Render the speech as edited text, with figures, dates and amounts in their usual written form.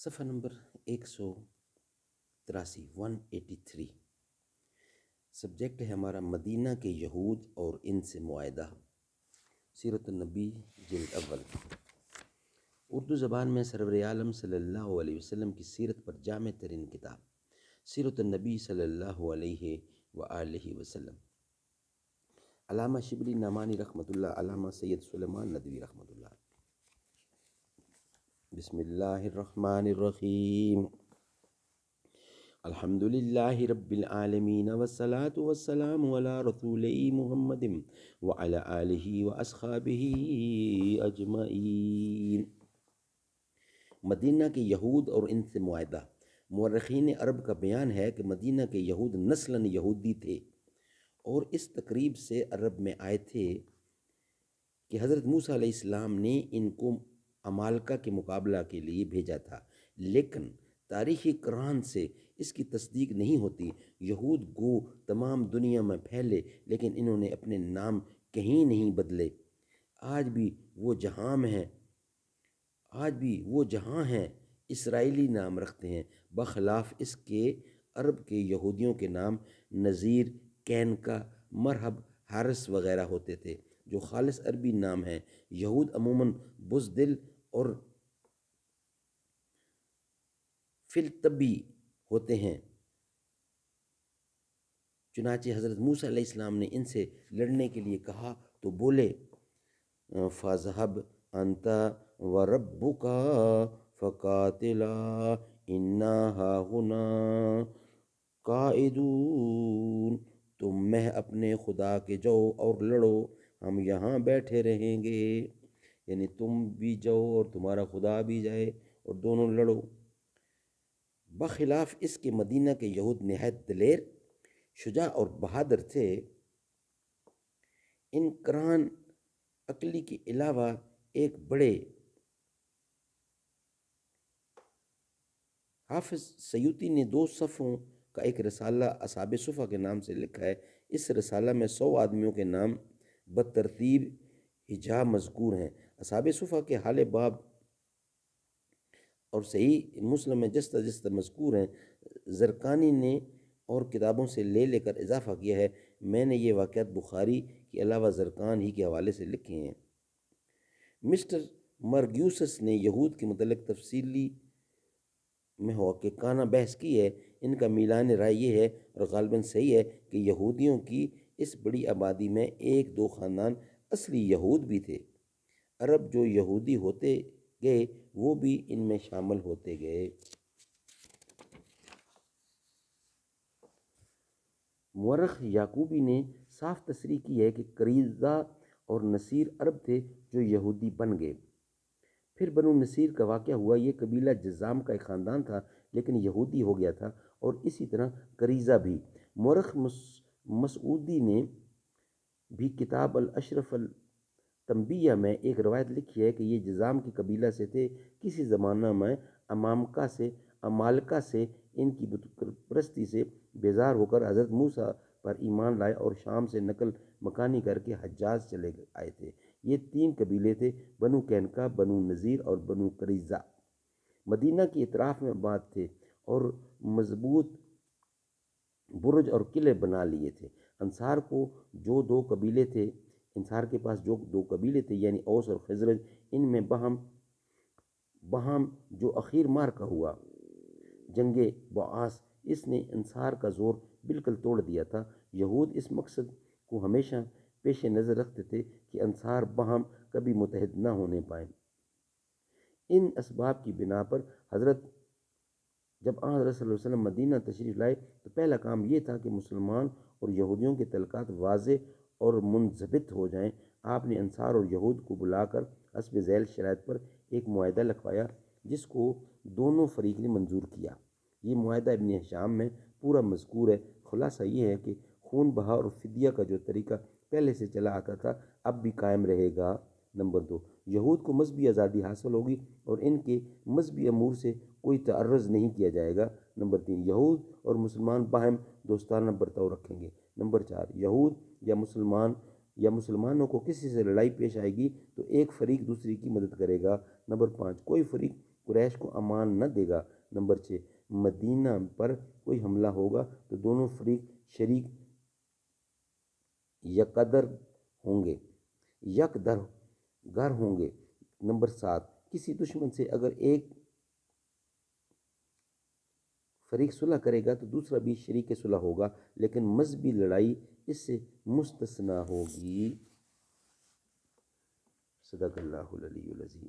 صفحہ number 183 183۔ Subject ہے ہمارا مدینہ کے یہود اور ان سے معاہدہ، سیرت النبی جلد اول۔ اردو زبان میں سرور عالم صلی اللہ علیہ وسلم کی سیرت پر جامع ترین کتاب سیرت النبی صلی اللہ علیہ وآلہ وسلم، علامہ شبلی نعمانی رحمۃ اللہ، علامہ سید سلیمان ندوی رحمۃ اللہ۔ بسم اللہ الرحمن الرحیم، الحمد للہ رب العالمین والصلاة والسلام علی رسول محمد وعلی آلہ واصحابہ اجمعین۔ مدینہ کے یہود اور ان سے معاہدہ۔ مورخین عرب کا بیان ہے کہ مدینہ کے یہود نسلاً یہودی تھے اور اس تقریب سے عرب میں آئے تھے کہ حضرت موسیٰ علیہ السلام نے ان کو عمالقہ کے مقابلہ کے لیے بھیجا تھا، لیکن تاریخی قرآن سے اس کی تصدیق نہیں ہوتی۔ یہود گو تمام دنیا میں پھیلے لیکن انہوں نے اپنے نام کہیں نہیں بدلے۔ آج بھی وہ جہاں ہیں اسرائیلی نام رکھتے ہیں، بخلاف اس کے عرب کے یہودیوں کے نام نذیر، کینکا، مرحب، حارس وغیرہ ہوتے تھے جو خالص عربی نام ہیں۔ یہود عموماً بزدل اور فلتبی ہوتے ہیں، چنانچہ حضرت موسیٰ علیہ السلام نے ان سے لڑنے کے لیے کہا تو بولے فَاذْهَبْ أَنْتَ وَرَبُّكَ فَقَاتِلَا إِنَّا هَاهُنَا قَاعِدُونَ، تم میں اپنے خدا کے جاؤ اور لڑو، ہم یہاں بیٹھے رہیں گے۔ یعنی تم بھی جاؤ اور تمہارا خدا بھی جائے اور دونوں لڑو۔ بخلاف اس کے مدینہ کے یہود نہایت دلیر، شجاع اور بہادر تھے۔ ان قرآن عقلی کے علاوہ ایک بڑے حافظ سیوطی نے 2 صفحوں کا ایک رسالہ اصحاب صفہ کے نام سے لکھا ہے۔ اس رسالہ میں 100 آدمیوں کے نام بترتیب ہجا مذکور ہیں۔ اصحاب صفہ کے حال باب اور صحیح مسلم میں جستہ جستہ مذکور ہیں۔ زرقانی نے اور کتابوں سے لے کر اضافہ کیا ہے۔ میں نے یہ واقعات بخاری کے علاوہ زرقان ہی کے حوالے سے لکھے ہیں۔ مسٹر مرگیوسس نے یہود کے متعلق تفصیلی محققانہ بحث کی ہے۔ ان کا میلان رائے یہ ہے اور غالباً صحیح ہے کہ یہودیوں کی اس بڑی آبادی میں 1-2 خاندان اصلی یہود بھی تھے۔ عرب جو یہودی ہوتے گئے وہ بھی ان میں شامل ہوتے گئے۔ مورخ یعقوبی نے صاف تصریح کی ہے کہ قریظہ اور نصیر عرب تھے جو یہودی بن گئے۔ پھر بنو نصیر کا واقعہ ہوا۔ یہ قبیلہ جذام کا ایک خاندان تھا لیکن یہودی ہو گیا تھا، اور اسی طرح قریظہ بھی۔ مورخ مسعودی نے بھی کتاب الاشرف التنبیہ میں ایک روایت لکھی ہے کہ یہ جذام کے قبیلہ سے تھے۔ کسی زمانہ میں عمالقہ سے ان کی بت پرستی سے بیزار ہو کر حضرت موسیٰ پر ایمان لائے اور شام سے نقل مکانی کر کے حجاز چلے آئے تھے۔ یہ 3 قبیلے تھے، بنو قینقاع، بنو نذیر اور بنو قریظہ۔ مدینہ کے اطراف میں آباد تھے اور مضبوط برج اور قلعے بنا لیے تھے۔ انصار کے پاس جو 2 قبیلے تھے یعنی اوس اور خزرج، ان میں بہم جو اخیر معرکہ ہوا، جنگ بعاث، اس نے انصار کا زور بالکل توڑ دیا تھا۔ یہود اس مقصد کو ہمیشہ پیش نظر رکھتے تھے کہ انصار بہم کبھی متحد نہ ہونے پائیں۔ ان اسباب کی بنا پر جب حضرت صلی اللہ علیہ وسلم مدینہ تشریف لائے تو پہلا کام یہ تھا کہ مسلمان اور یہودیوں کے تعلقات واضح اور منضبط ہو جائیں۔ آپ نے انصار اور یہود کو بلا کر حسب ذیل شرائط پر ایک معاہدہ لکھوایا جس کو دونوں فریق نے منظور کیا۔ یہ معاہدہ ابن ہشام میں پورا مذکور ہے۔ خلاصہ یہ ہے کہ خون بہا اور فدیہ کا جو طریقہ پہلے سے چلا آتا تھا اب بھی قائم رہے گا۔ نمبر 2، یہود کو مذہبی آزادی حاصل ہوگی اور ان کے مذہبی امور سے کوئی تعرض نہیں کیا جائے گا۔ نمبر 3، یہود اور مسلمان باہم دوستانہ برتاؤ رکھیں گے۔ نمبر 4، یہود یا مسلمانوں کو کسی سے لڑائی پیش آئے گی تو ایک فریق دوسری کی مدد کرے گا۔ نمبر 5، کوئی فریق قریش کو امان نہ دے گا۔ نمبر 6، مدینہ پر کوئی حملہ ہوگا تو دونوں فریق شریک یکدر ہوں گے۔ نمبر 7، کسی دشمن سے اگر ایک فریق صلح کرے گا تو دوسرا بھی شریک صلح ہوگا، لیکن مذہبی لڑائی اس سے مستثنیٰ ہوگی۔ صدق اللہ العلی العظیم۔